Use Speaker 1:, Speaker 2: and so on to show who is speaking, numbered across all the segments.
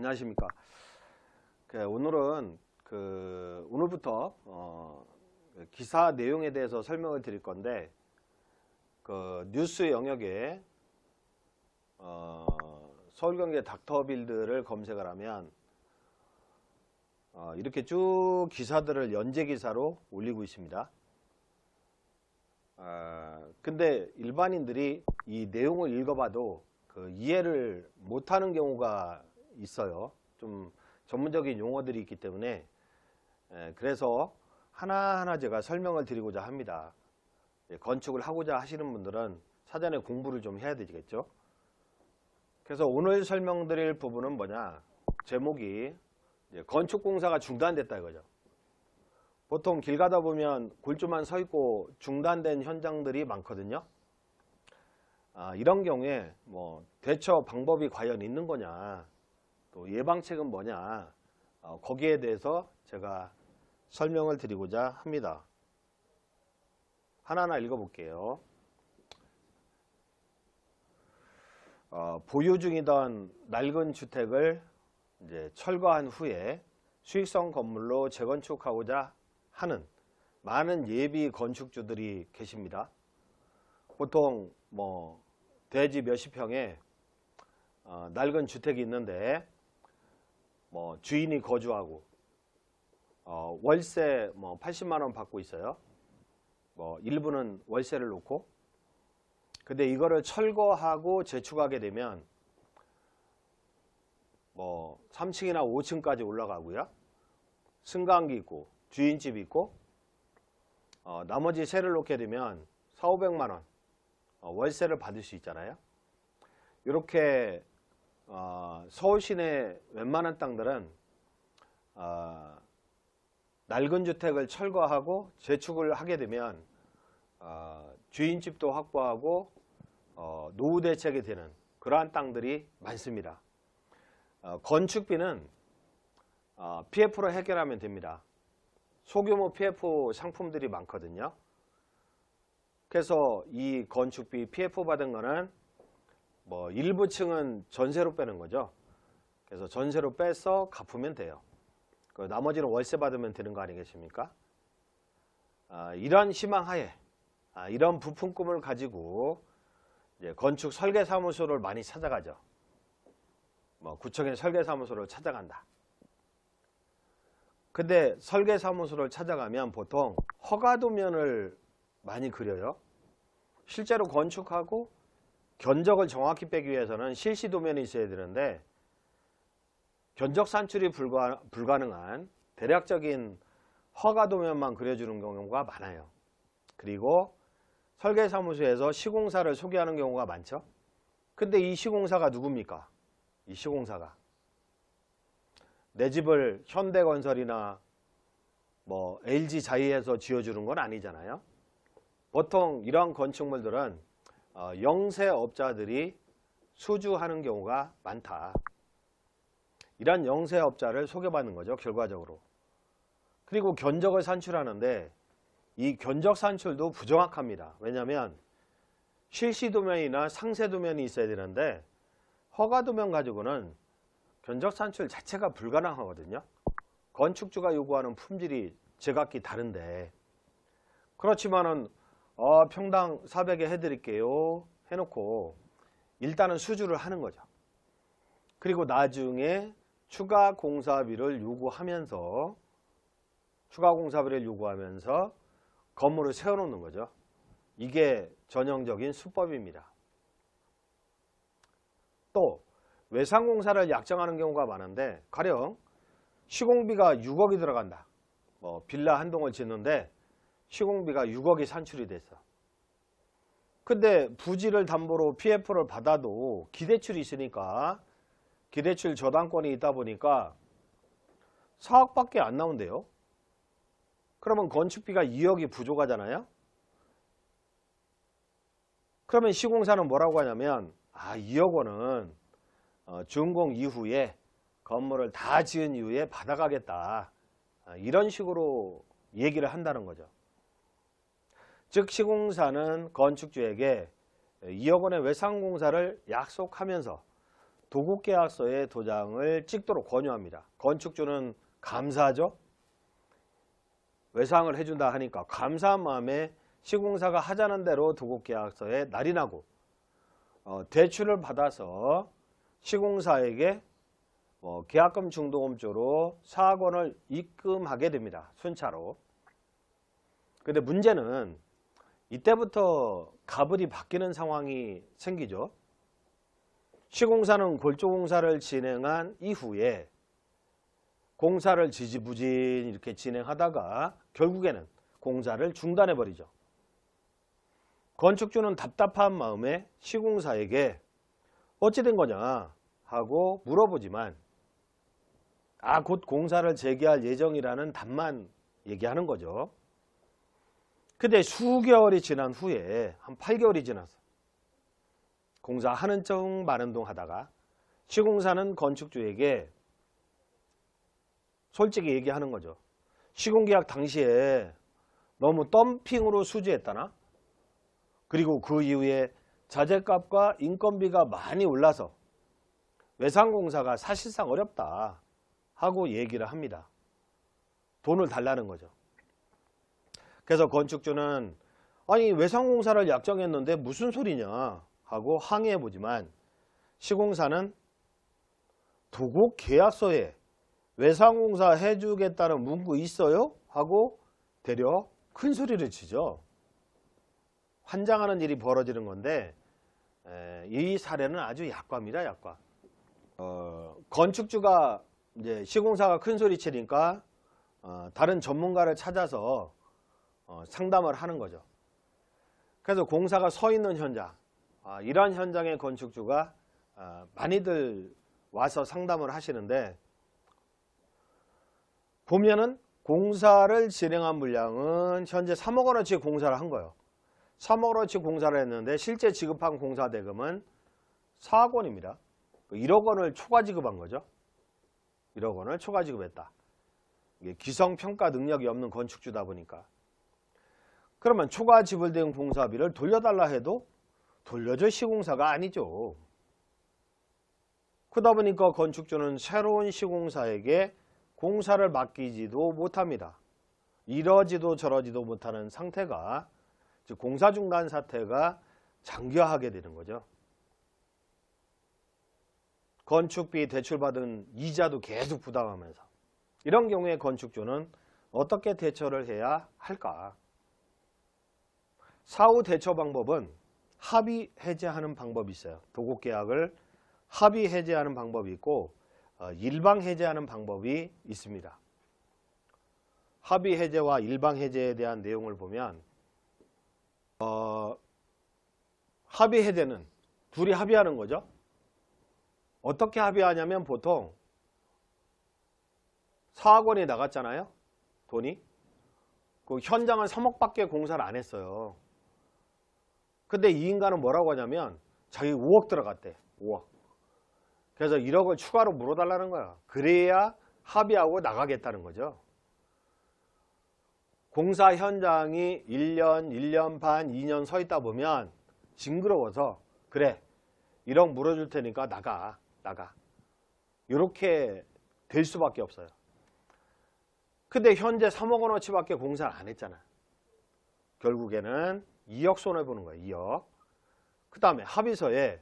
Speaker 1: 안녕하십니까. 오늘은 오늘부터 기사 내용에 대해서 설명을 드릴 건데, 뉴스 영역에 서울경제 닥터빌드를 검색을 하면 이렇게 쭉 기사들을 연재 기사로 올리고 있습니다. 근데 일반인들이 이 내용을 읽어봐도 이해를 못하는 경우가 있어요. 좀 전문적인 용어들이 있기 때문에. 그래서 하나하나 제가 설명을 드리고자 합니다. 건축을 하고자 하시는 분들은 사전에 공부를 좀 해야 되겠죠. 그래서 오늘 설명드릴 부분은 뭐냐, 제목이 건축공사가 중단됐다 이거죠. 보통 길 가다 보면 굴주만 서 있고 중단된 현장들이 많거든요. 이런 경우에 대처 방법이 과연 있는 거냐, 또 예방책은 뭐냐, 거기에 대해서 제가 설명을 드리고자 합니다. 하나하나 읽어볼게요. 보유 중이던 낡은 주택을 이제 철거한 후에 수익성 건물로 재건축하고자 하는 많은 예비 건축주들이 계십니다. 보통 대지 몇십 평에 낡은 주택이 있는데 주인이 거주하고 월세 80만원 받고 있어요. 일부는 월세를 놓고. 근데 이거를 철거하고 재축하게 되면 3층이나 5층까지 올라가고요. 승강기 있고 주인집이 있고, 나머지 세를 놓게 되면 400~500만원 월세를 받을 수 있잖아요. 이렇게 서울 시내 웬만한 땅들은 낡은 주택을 철거하고 재축을 하게 되면 주인집도 확보하고 노후 대책이 되는 그러한 땅들이 많습니다. 건축비는 PF로 해결하면 됩니다. 소규모 PF 상품들이 많거든요. 그래서 이 건축비 PF 받은 거는 일부 층은 전세로 빼는 거죠. 그래서 전세로 빼서 갚으면 돼요. 나머지는 월세 받으면 되는 거 아니겠습니까? 이런 희망하에, 이런 부품 꿈을 가지고 이제 건축 설계사무소를 많이 찾아가죠. 구청의 설계사무소를 찾아간다. 근데 설계사무소를 찾아가면 보통 허가도면을 많이 그려요. 실제로 건축하고 견적을 정확히 빼기 위해서는 실시도면이 있어야 되는데, 견적 산출이 불가능한 대략적인 허가도면만 그려주는 경우가 많아요. 그리고 설계사무소에서 시공사를 소개하는 경우가 많죠. 근데 이 시공사가 누굽니까? 이 시공사가 내 집을 현대건설이나 LG자이에서 지어주는 건 아니잖아요. 보통 이런 건축물들은 영세업자들이 수주하는 경우가 많다. 이런 영세업자를 소개받는 거죠, 결과적으로. 그리고 견적을 산출하는데 이 견적 산출도 부정확합니다. 왜냐하면 실시도면이나 상세도면이 있어야 되는데 허가도면 가지고는 견적 산출 자체가 불가능하거든요. 건축주가 요구하는 품질이 제각기 다른데, 그렇지만은 평당 400에 해드릴게요 해놓고 일단은 수주를 하는 거죠. 그리고 나중에 추가 공사비를 요구하면서 건물을 세워놓는 거죠. 이게 전형적인 수법입니다. 또 외상공사를 약정하는 경우가 많은데, 가령 시공비가 6억이 들어간다. 빌라 한 동을 짓는데 시공비가 6억이 산출이 됐어. 근데 부지를 담보로 PF를 받아도 기대출이 있으니까, 기대출 저당권이 있다 보니까 4억밖에 안 나온대요. 그러면 건축비가 2억이 부족하잖아요. 그러면 시공사는 뭐라고 하냐면 2억 원은 준공 이후에 건물을 다 지은 이후에 받아가겠다, 이런 식으로 얘기를 한다는 거죠. 즉 시공사는 건축주에게 2억 원의 외상공사를 약속하면서 도급계약서에 도장을 찍도록 권유합니다. 건축주는 감사하죠. 외상을 해준다 하니까 감사한 마음에 시공사가 하자는 대로 도급계약서에 날인하고 대출을 받아서 시공사에게 계약금 중도금조로 4억 원을 입금하게 됩니다. 순차로. 근데 문제는 이때부터 가불이 바뀌는 상황이 생기죠. 시공사는 골조공사를 진행한 이후에 공사를 지지부진 이렇게 진행하다가 결국에는 공사를 중단해버리죠. 건축주는 답답한 마음에 시공사에게 어찌 된 거냐 하고 물어보지만 곧 공사를 재개할 예정이라는 답만 얘기하는 거죠. 근데 수개월이 지난 후에 한 8개월이 지났어. 공사하는 척 마는 둥 하다가 시공사는 건축주에게 솔직히 얘기하는 거죠. 시공계약 당시에 너무 덤핑으로 수주했다나? 그리고 그 이후에 자재값과 인건비가 많이 올라서 외상공사가 사실상 어렵다 하고 얘기를 합니다. 돈을 달라는 거죠. 그래서 건축주는 아니 외상공사를 약정했는데 무슨 소리냐 하고 항의해보지만 시공사는 도급계약서에 외상공사 해주겠다는 문구 있어요? 하고 되려 큰 소리를 치죠. 환장하는 일이 벌어지는 건데 이 사례는 아주 약과입니다. 약과. 건축주가 이제 시공사가 큰 소리 치니까 다른 전문가를 찾아서 상담을 하는 거죠. 그래서 공사가 서 있는 현장, 이러한 현장의 건축주가 많이들 와서 상담을 하시는데 보면은 공사를 진행한 물량은 현재 3억 원어치 공사를 한 거예요. 3억 원어치 공사를 했는데 실제 지급한 공사 대금은 4억 원입니다. 1억 원을 초과 지급한 거죠. 1억 원을 초과 지급했다. 이게 기성평가 능력이 없는 건축주다 보니까. 그러면 초과 지불된 공사비를 돌려달라 해도 돌려줄 시공사가 아니죠. 그러다 보니까 건축주는 새로운 시공사에게 공사를 맡기지도 못합니다. 이러지도 저러지도 못하는 상태가, 즉 공사 중단 사태가 장기화하게 되는 거죠. 건축비 대출받은 이자도 계속 부담하면서. 이런 경우에 건축주는 어떻게 대처를 해야 할까? 사후 대처 방법은 합의 해제하는 방법이 있어요. 도급계약을 합의 해제하는 방법이 있고 일방 해제하는 방법이 있습니다. 합의 해제와 일방 해제에 대한 내용을 보면 합의 해제는 둘이 합의하는 거죠. 어떻게 합의하냐면 보통 4억 원이 나갔잖아요. 돈이. 그 현장은 3억밖에 공사를 안 했어요. 근데 이 인간은 뭐라고 하냐면 자기 5억 들어갔대. 5억. 그래서 1억을 추가로 물어달라는 거야. 그래야 합의하고 나가겠다는 거죠. 공사 현장이 1년, 1년 반, 2년 서 있다 보면 징그러워서 그래 1억 물어줄 테니까 나가. 이렇게 될 수밖에 없어요. 근데 현재 3억 원어치밖에 공사를 안 했잖아. 결국에는 2억 손해보는 거예요. 2억. 그 다음에 합의서에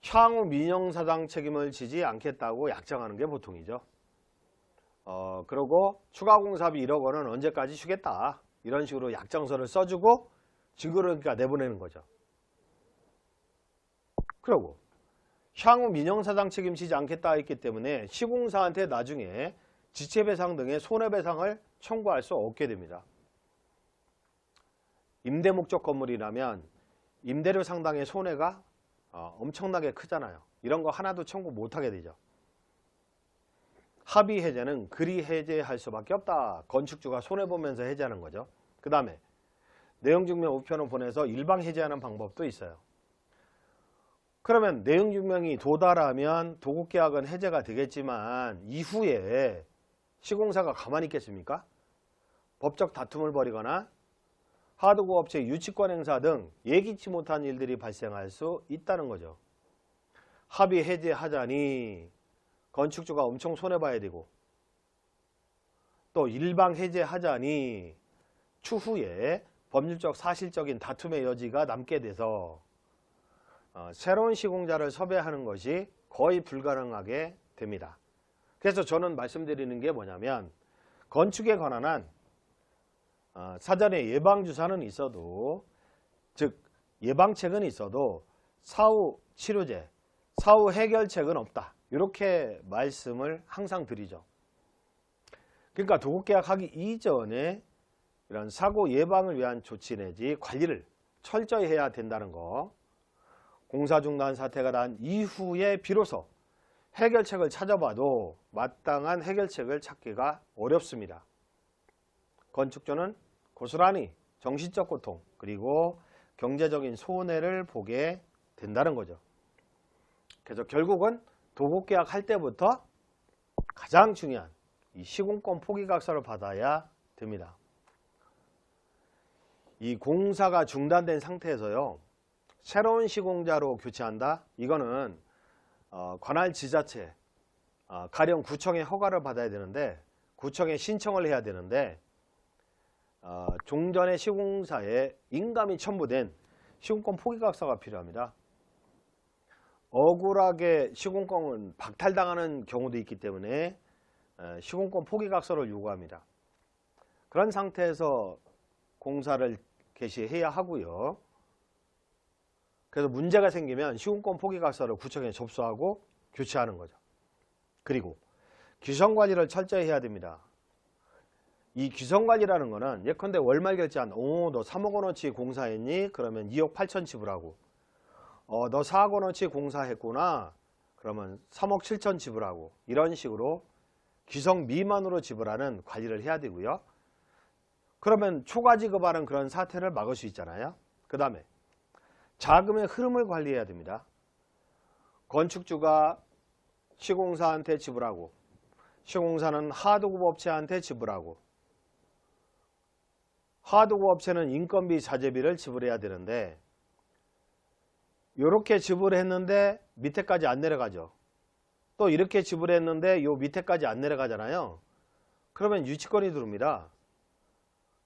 Speaker 1: 향후 민영사상 책임을 지지 않겠다고 약정하는 게 보통이죠. 그리고 추가 공사비 1억 원은 언제까지 주겠다. 이런 식으로 약정서를 써주고 징그러우니까 내보내는 거죠. 그리고 향후 민영사상 책임지지 않겠다 했기 때문에 시공사한테 나중에 지체배상 등의 손해배상을 청구할 수 없게 됩니다. 임대목적 건물이라면 임대료 상당의 손해가 엄청나게 크잖아요. 이런 거 하나도 청구 못하게 되죠. 합의 해제는 그리 해제할 수밖에 없다. 건축주가 손해보면서 해제하는 거죠. 그 다음에 내용증명 우편을 보내서 일방 해제하는 방법도 있어요. 그러면 내용증명이 도달하면 도급계약은 해제가 되겠지만 이후에 시공사가 가만히 있겠습니까? 법적 다툼을 벌이거나 하드고 업체 유치권 행사 등 예기치 못한 일들이 발생할 수 있다는 거죠. 합의 해제하자니 건축주가 엄청 손해봐야 되고, 또 일방 해제하자니 추후에 법률적 사실적인 다툼의 여지가 남게 돼서 새로운 시공자를 섭외하는 것이 거의 불가능하게 됩니다. 그래서 저는 말씀드리는 게 뭐냐면, 건축에 관한 한 사전에 예방주사는 있어도, 즉 예방책은 있어도 사후 치료제, 사후 해결책은 없다, 이렇게 말씀을 항상 드리죠. 그러니까 도급계약하기 이전에 이런 사고 예방을 위한 조치 내지 관리를 철저히 해야 된다는 거, 공사 중단 사태가 난 이후에 비로소 해결책을 찾아봐도 마땅한 해결책을 찾기가 어렵습니다. 건축주는 고스란히 정신적 고통 그리고 경제적인 손해를 보게 된다는 거죠. 그래서 결국은 도급계약할 때부터 가장 중요한 이 시공권 포기각서를 받아야 됩니다. 이 공사가 중단된 상태에서요, 새로운 시공자로 교체한다? 이거는 관할 지자체, 가령 구청의 허가를 받아야 되는데, 구청에 신청을 해야 되는데, 종전의 시공사에 인감이 첨부된 시공권 포기각서가 필요합니다. 억울하게 시공권은 박탈당하는 경우도 있기 때문에 시공권 포기각서를 요구합니다. 그런 상태에서 공사를 개시해야 하고요. 그래서 문제가 생기면 시공권 포기각서를 구청에 접수하고 교체하는 거죠. 그리고 규성관리를 철저히 해야 됩니다. 이 규성관리라는 거는 예컨대 월말 결제한 너 3억 원어치 공사했니? 그러면 2억 8천 지불하고, 너 4억 원어치 공사했구나? 그러면 3억 7천 지불하고, 이런 식으로 규성 미만으로 지불하는 관리를 해야 되고요. 그러면 초과 지급하는 그런 사태를 막을 수 있잖아요. 그 다음에 자금의 흐름을 관리해야 됩니다. 건축주가 시공사한테 지불하고, 시공사는 하도급 업체한테 지불하고, 하도급 업체는 인건비 자재비를 지불해야 되는데, 이렇게 지불했는데 밑에까지 안 내려가죠. 또 이렇게 지불했는데 요 밑에까지 안 내려가잖아요. 그러면 유치권이 들어옵니다.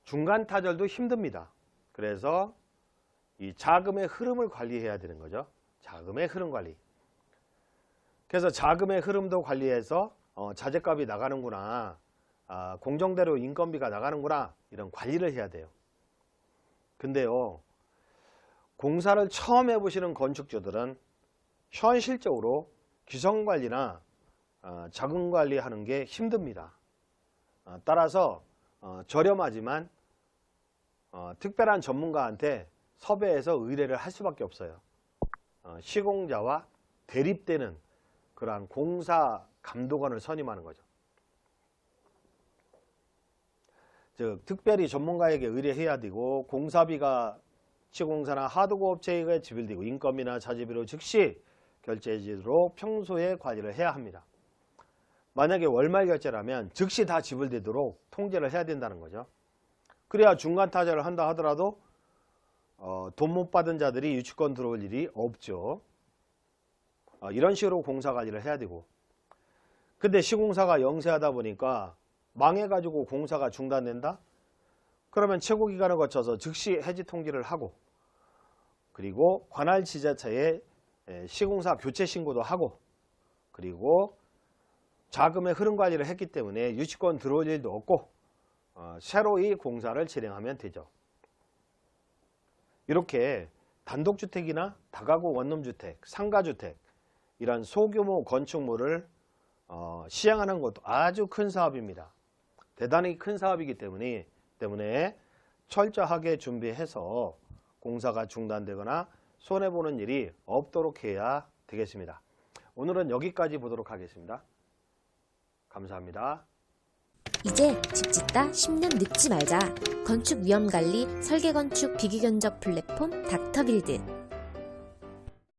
Speaker 1: 중간 타절도 힘듭니다. 그래서 이 자금의 흐름을 관리해야 되는 거죠. 자금의 흐름 관리. 그래서 자금의 흐름도 관리해서 자재값이 나가는구나, 공정대로 인건비가 나가는구나, 이런 관리를 해야 돼요. 근데요, 공사를 처음 해보시는 건축주들은 현실적으로 규성관리나 자금관리 하는 게 힘듭니다. 따라서 저렴하지만 특별한 전문가한테 섭외해서 의뢰를 할 수밖에 없어요. 시공자와 대립되는 그러한 공사 감독원을 선임하는 거죠. 즉 특별히 전문가에게 의뢰해야 되고, 공사비가 시공사나 하도급 업체에게 지불되고, 인건비나 자재비로 즉시 결제해지도록 평소에 관리를 해야 합니다. 만약에 월말 결제라면 즉시 다 지불되도록 통제를 해야 된다는 거죠. 그래야 중간 타결을 한다 하더라도 돈 못 받은 자들이 유치권 들어올 일이 없죠. 이런 식으로 공사 관리를 해야 되고, 근데 시공사가 영세하다 보니까 망해가지고 공사가 중단된다? 그러면 최고기간을 거쳐서 즉시 해지 통지를 하고, 그리고 관할 지자체에 시공사 교체 신고도 하고, 그리고 자금의 흐름 관리를 했기 때문에 유치권 들어올 일도 없고, 새로이 공사를 진행하면 되죠. 이렇게 단독주택이나 다가구 원룸주택, 상가주택, 이런 소규모 건축물을 시행하는 것도 아주 큰 사업입니다. 대단히 큰 사업이기 때문에 철저하게 준비해서 공사가 중단되거나 손해보는 일이 없도록 해야 되겠습니다. 오늘은 여기까지 보도록 하겠습니다. 감사합니다.
Speaker 2: 이제 집 짓다 10년 늙지 말자. 건축 위험관리, 설계건축 비기견적 플랫폼 닥터빌드.